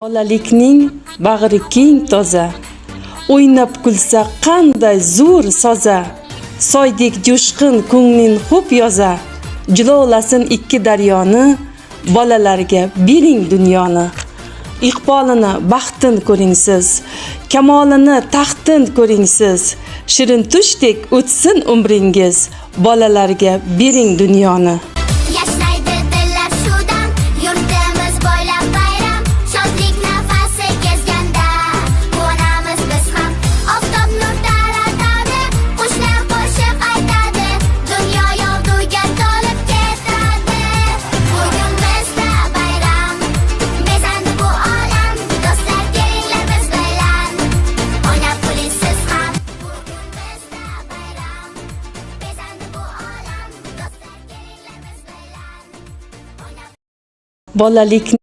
Bolalikning bag'ri keng toza, o'ynab kulsa qanday zo'r soza, soydek jo'shqin ko'ngling xo'p yoza, jilolasin ikki daryoni, bolalarga bering dunyoni. Iqbolini baxtin ko'ring siz, kamolini taxtin ko'ring siz, shirin tushdek o'tsin umringiz, bolalarga bering dunyoni. Bolalik